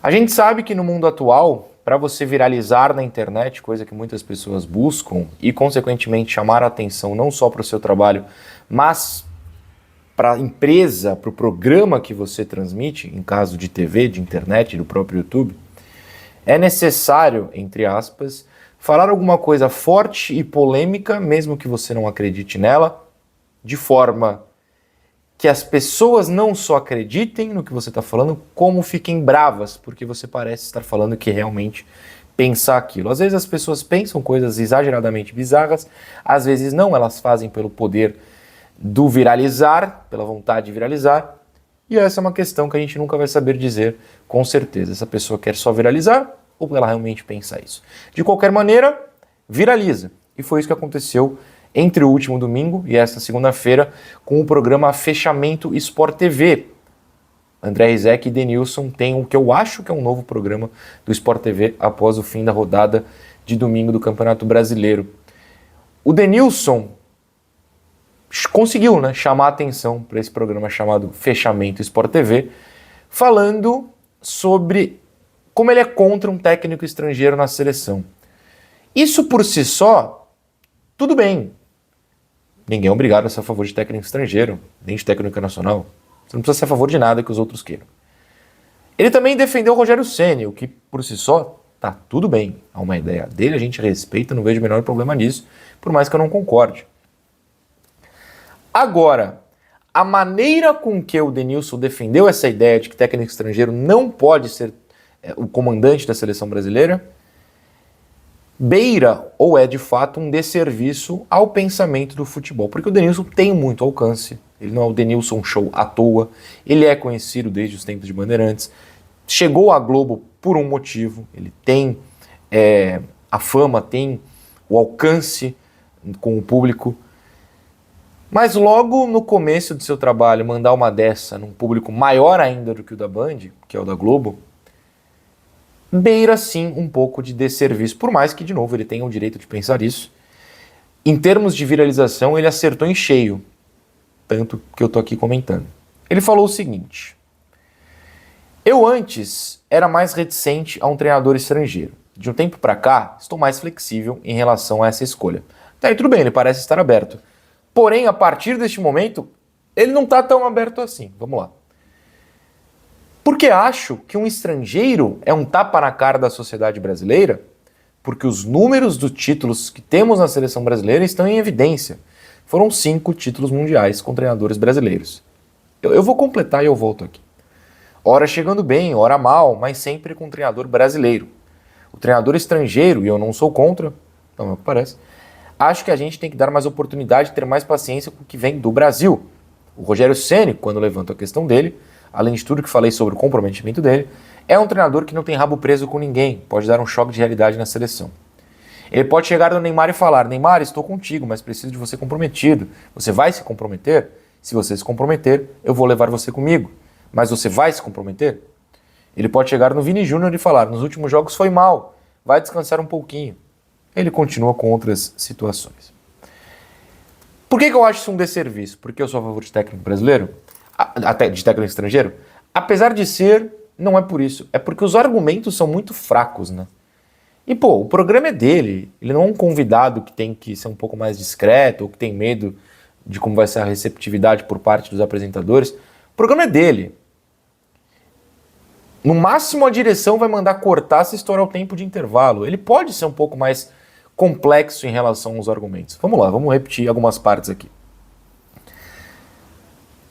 A gente sabe que no mundo atual, para você viralizar na internet, coisa que muitas pessoas buscam, e consequentemente chamar a atenção não só para o seu trabalho, mas para a empresa, para o programa que você transmite, em caso de TV, de internet, do próprio YouTube, é necessário, entre aspas, falar alguma coisa forte e polêmica, mesmo que você não acredite nela, de forma que as pessoas não só acreditem no que você está falando, como fiquem bravas, porque você parece estar falando que realmente pensa aquilo. Às vezes as pessoas pensam coisas exageradamente bizarras, às vezes não, elas fazem pelo poder do viralizar, pela vontade de viralizar, e essa é uma questão que a gente nunca vai saber dizer com certeza. Essa pessoa quer só viralizar ou ela realmente pensa isso? De qualquer maneira, viraliza. E foi isso que aconteceu entre o último domingo e esta segunda-feira com o programa Fechamento Sport TV. André Rizek e Denilson têm o que eu acho que é um novo programa do Sport TV após o fim da rodada de domingo do Campeonato Brasileiro. O Denilson conseguiu, chamar a atenção para esse programa chamado Fechamento Sport TV, falando sobre como ele é contra um técnico estrangeiro na seleção. Isso por si só, tudo bem. Ninguém é obrigado a ser a favor de técnico estrangeiro, nem de técnico nacional. Você não precisa ser a favor de nada que os outros queiram. Ele também defendeu o Rogério Ceni, o que por si só tá tudo bem. Há uma ideia dele, a gente respeita, não vejo o menor problema nisso, por mais que eu não concorde. Agora, a maneira com que o Denilson defendeu essa ideia de que técnico estrangeiro não pode ser o comandante da seleção brasileira beira ou é de fato um desserviço ao pensamento do futebol, porque o Denilson tem muito alcance, ele não é o Denilson Show à toa, ele é conhecido desde os tempos de Bandeirantes, chegou à Globo por um motivo, ele tem a fama, tem o alcance com o público, mas logo no começo do seu trabalho mandar uma dessa num público maior ainda do que o da Band, que é o da Globo, beira sim um pouco de desserviço, por mais que, de novo, ele tenha o direito de pensar isso. Em termos de viralização, ele acertou em cheio, tanto que eu tô aqui comentando. Ele falou o seguinte: eu antes era mais reticente a um treinador estrangeiro. De um tempo para cá, estou mais flexível em relação a essa escolha. Tá, e tudo bem, ele parece estar aberto. Porém, a partir deste momento, ele não está tão aberto assim. Vamos lá. Porque acho que um estrangeiro é um tapa na cara da sociedade brasileira, porque os números dos títulos que temos na seleção brasileira estão em evidência. Foram 5 títulos mundiais com treinadores brasileiros. Eu vou completar e eu volto aqui. Ora chegando bem, ora mal, mas sempre com um treinador brasileiro. O treinador estrangeiro, e eu não sou contra, não é o que parece, acho que a gente tem que dar mais oportunidade, ter mais paciência com o que vem do Brasil. O Rogério Ceni, quando levanto a questão dele, além de tudo que falei sobre o comprometimento dele, é um treinador que não tem rabo preso com ninguém, pode dar um choque de realidade na seleção. Ele pode chegar no Neymar e falar: Neymar, estou contigo, mas preciso de você comprometido. Você vai se comprometer? Se você se comprometer, eu vou levar você comigo. Mas você vai se comprometer? Ele pode chegar no Vini Júnior e falar: nos últimos jogos foi mal, vai descansar um pouquinho. Ele continua com outras situações. Por que eu acho isso um desserviço? Porque eu sou a favor de técnico brasileiro? Até de técnico estrangeiro? Apesar de ser, não é por isso. É porque os argumentos são muito fracos, né? E, o programa é dele. Ele não é um convidado que tem que ser um pouco mais discreto ou que tem medo de como vai ser a receptividade por parte dos apresentadores. O programa é dele. No máximo, a direção vai mandar cortar se estourar o tempo de intervalo. Ele pode ser um pouco mais complexo em relação aos argumentos. Vamos lá, vamos repetir algumas partes aqui.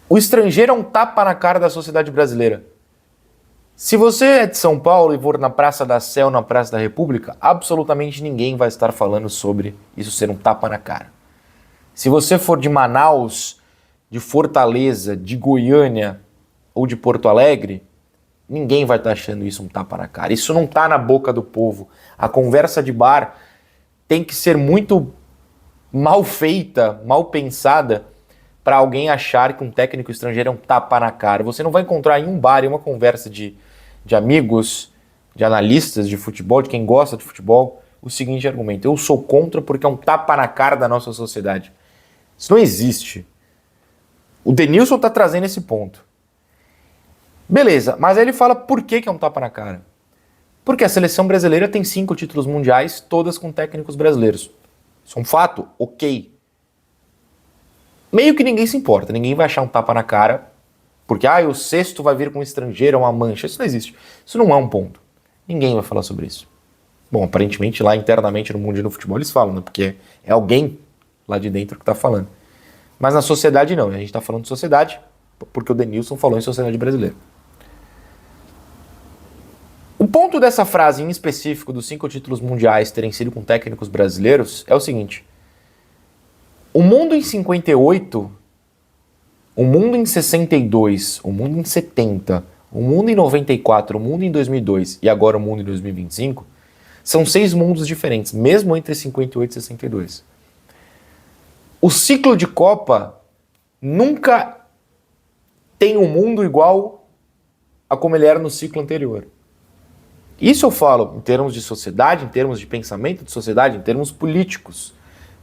O estrangeiro é um tapa na cara da sociedade brasileira. Se você é de São Paulo e for na Praça da Sé ou na Praça da República, absolutamente ninguém vai estar falando sobre isso ser um tapa na cara. Se você for de Manaus, de Fortaleza, de Goiânia ou de Porto Alegre, ninguém vai estar achando isso um tapa na cara. Isso não está na boca do povo. A conversa de bar tem que ser muito mal feita, mal pensada, para alguém achar que um técnico estrangeiro é um tapa na cara. Você não vai encontrar em um bar, em uma conversa de amigos, de analistas de futebol, de quem gosta de futebol, o seguinte argumento: eu sou contra porque é um tapa na cara da nossa sociedade. Isso não existe. O Denilson está trazendo esse ponto. Beleza, mas aí ele fala por que é um tapa na cara. Porque a seleção brasileira tem 5 títulos mundiais, todas com técnicos brasileiros. Isso é um fato? Ok. Meio que ninguém se importa, ninguém vai achar um tapa na cara, porque o sexto vai vir com um estrangeiro, é uma mancha. Isso não existe. Isso não é um ponto. Ninguém vai falar sobre isso. Bom, aparentemente lá internamente no mundo do futebol eles falam, né? Porque é alguém lá de dentro que está falando. Mas na sociedade não, a gente está falando de sociedade, porque o Denilson falou em sociedade brasileira. O ponto dessa frase em específico dos 5 títulos mundiais terem sido com técnicos brasileiros é o seguinte: o mundo em 58, o mundo em 62, o mundo em 70, o mundo em 94, o mundo em 2002 e agora o mundo em 2025 são 6 mundos diferentes, mesmo entre 58 e 62. O ciclo de Copa nunca tem um mundo igual a como ele era no ciclo anterior. Isso eu falo em termos de sociedade, em termos de pensamento de sociedade, em termos políticos.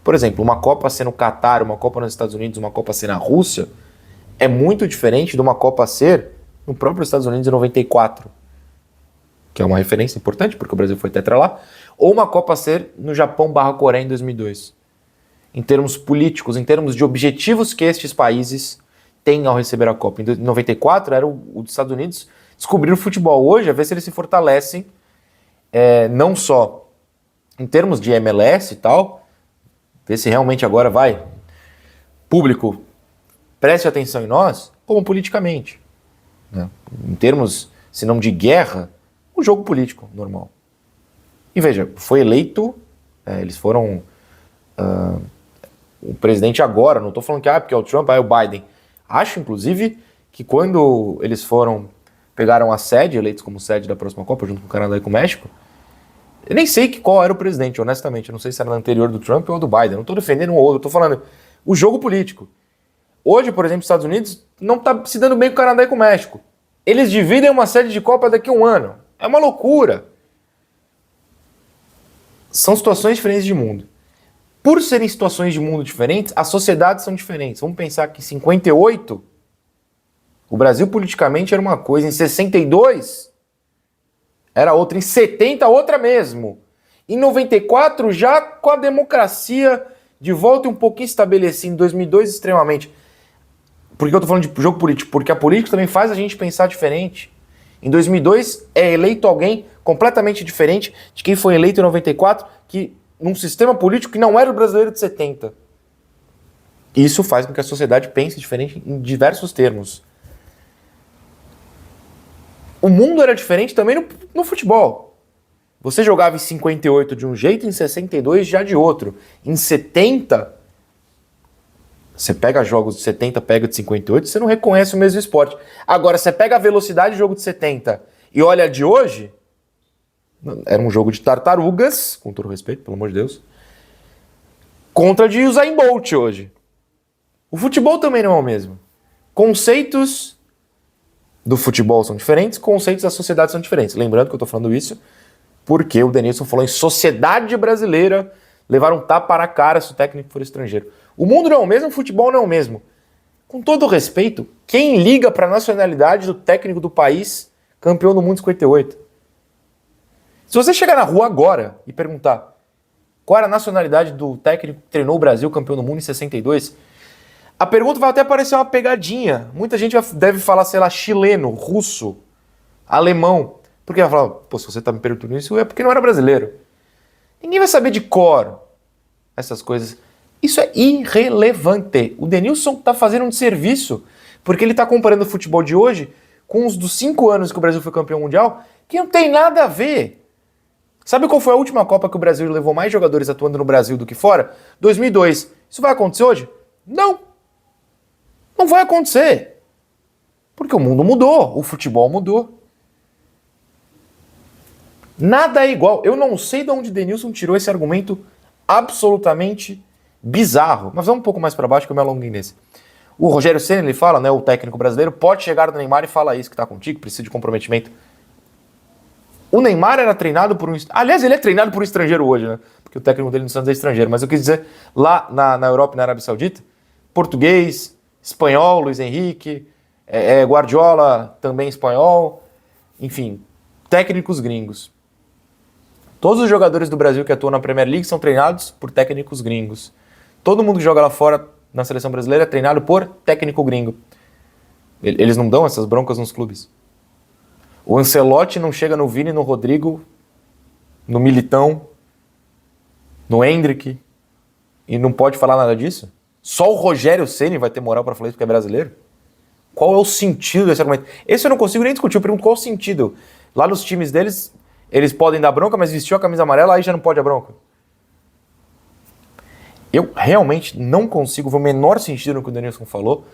Por exemplo, uma Copa ser no Catar, uma Copa nos Estados Unidos, uma Copa ser na Rússia, é muito diferente de uma Copa ser no próprio Estados Unidos em 94, que é uma referência importante, porque o Brasil foi tetra lá, ou uma Copa ser no Japão/Coreia em 2002. Em termos políticos, em termos de objetivos que estes países têm ao receber a Copa. Em 94 era o dos Estados Unidos descobrir o futebol. Hoje, a ver se eles se fortalecem, não só em termos de MLS e tal, ver se realmente agora vai, público, preste atenção em nós, como politicamente. Né? Em termos, se não de guerra, o jogo político normal. E veja, foi eleito, eles foram... o presidente agora, não estou falando que porque é o Trump, é o Biden. Acho, inclusive, que quando eles pegaram a sede, eleitos como sede da próxima Copa, junto com o Canadá e com o México, eu nem sei qual era o presidente, honestamente. Eu não sei se era no anterior do Trump ou do Biden. Eu não estou defendendo um ou outro, eu estou falando o jogo político. Hoje, por exemplo, os Estados Unidos não está se dando bem com o Canadá e com o México. Eles dividem uma sede de Copa daqui a um ano. É uma loucura. São situações diferentes de mundo. Por serem situações de mundo diferentes, as sociedades são diferentes. Vamos pensar que em 58, o Brasil politicamente era uma coisa, em 62 era outra, em 70 outra mesmo. Em 94 já com a democracia de volta e um pouquinho estabelecida, em 2002 extremamente. Por que eu tô falando de jogo político? Porque a política também faz a gente pensar diferente. Em 2002 é eleito alguém completamente diferente de quem foi eleito em 94, que num sistema político que não era o brasileiro de 70. Isso faz com que a sociedade pense diferente em diversos termos. O mundo era diferente também no futebol. Você jogava em 58 de um jeito, em 62 já de outro. Em 70, você pega jogos de 70, pega de 58, você não reconhece o mesmo esporte. Agora, você pega a velocidade do jogo de 70 e olha a de hoje, era um jogo de tartarugas, com todo respeito, pelo amor de Deus, contra de Usain Bolt hoje. O futebol também não é o mesmo. Conceitos do futebol são diferentes, conceitos da sociedade são diferentes. Lembrando que eu estou falando isso porque o Denilson falou em sociedade brasileira, levar um tapa na cara se o técnico for estrangeiro. O mundo não é o mesmo, o futebol não é o mesmo. Com todo respeito, quem liga para a nacionalidade do técnico do país campeão do mundo em 58? Se você chegar na rua agora e perguntar qual era a nacionalidade do técnico que treinou o Brasil campeão do mundo em 62, a pergunta vai até parecer uma pegadinha. Muita gente deve falar, sei lá, chileno, russo, alemão. Porque vai falar, se você tá me perguntando isso, é porque não era brasileiro. Ninguém vai saber de cor essas coisas. Isso é irrelevante. O Denilson tá fazendo um desserviço, porque ele tá comparando o futebol de hoje com os dos 5 anos que o Brasil foi campeão mundial, que não tem nada a ver. Sabe qual foi a última Copa que o Brasil levou mais jogadores atuando no Brasil do que fora? 2002. Isso vai acontecer hoje? Não. Não vai acontecer. Porque o mundo mudou, o futebol mudou. Nada é igual. Eu não sei de onde Denilson tirou esse argumento absolutamente bizarro. Mas vamos um pouco mais para baixo que eu me alonguei nesse. O Rogério Ceni, ele fala, né, o técnico brasileiro, pode chegar no Neymar e falar isso que tá contigo, precisa de comprometimento. O Neymar era treinado por um... Aliás, ele é treinado por um estrangeiro hoje, né? Porque o técnico dele no Santos é estrangeiro. Mas eu quis dizer, lá na Europa e na Arábia Saudita, português, espanhol, Luiz Henrique, Guardiola, também espanhol, enfim, técnicos gringos. Todos os jogadores do Brasil que atuam na Premier League são treinados por técnicos gringos. Todo mundo que joga lá fora na seleção brasileira é treinado por técnico gringo. Eles não dão essas broncas nos clubes. O Ancelotti não chega no Vini, no Rodrigo, no Militão, no Endrick e não pode falar nada disso? Só o Rogério Ceni vai ter moral para falar isso porque é brasileiro? Qual é o sentido desse argumento? Esse eu não consigo nem discutir, eu pergunto qual é o sentido. Lá nos times deles, eles podem dar bronca, mas vestiu a camisa amarela, aí já não pode dar bronca. Eu realmente não consigo ver o menor sentido no que o Denilson falou,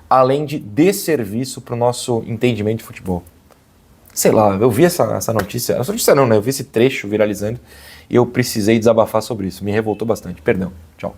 além de desserviço para o nosso entendimento de futebol. Sei lá, eu vi essa notícia não, né? Eu vi esse trecho viralizando e eu precisei desabafar sobre isso. Me revoltou bastante. Perdão. Tchau.